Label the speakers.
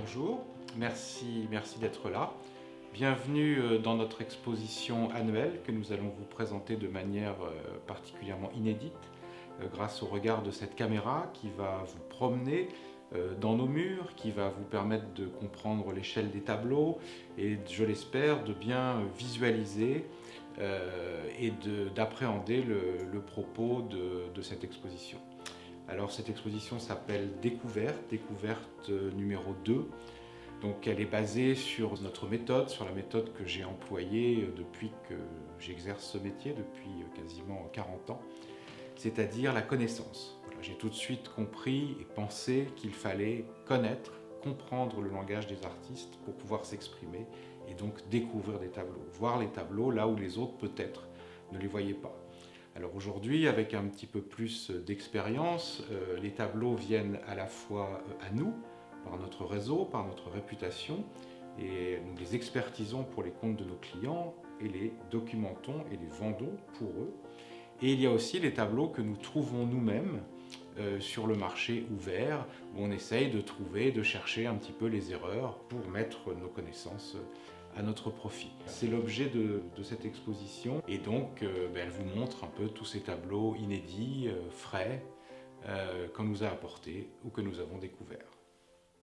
Speaker 1: Bonjour, merci d'être là. Bienvenue dans notre exposition annuelle que nous allons vous présenter de manière particulièrement inédite grâce au regard de cette caméra qui va vous promener dans nos murs, qui va vous permettre de comprendre l'échelle des tableaux et, je l'espère, de bien visualiser et d'appréhender le propos de cette exposition. Alors cette exposition s'appelle Découverte numéro 2. Donc elle est basée sur notre méthode, sur la méthode que j'ai employée depuis que j'exerce ce métier, depuis quasiment 40 ans, c'est-à-dire la connaissance. Voilà, j'ai tout de suite compris et pensé qu'il fallait connaître, comprendre le langage des artistes pour pouvoir s'exprimer et donc découvrir des tableaux, voir les tableaux là où les autres peut-être ne les voyaient pas. Alors aujourd'hui, avec un petit peu plus d'expérience, les tableaux viennent à la fois à nous, par notre réseau, par notre réputation, et nous les expertisons pour les comptes de nos clients, et les documentons et les vendons pour eux. Et il y a aussi les tableaux que nous trouvons nous-mêmes sur le marché ouvert, où on essaye de trouver, de chercher un petit peu les erreurs pour mettre nos connaissances à notre profit. C'est l'objet de cette exposition et donc elle vous montre un peu tous ces tableaux inédits, frais, qu'on nous a apportés ou que nous avons découverts.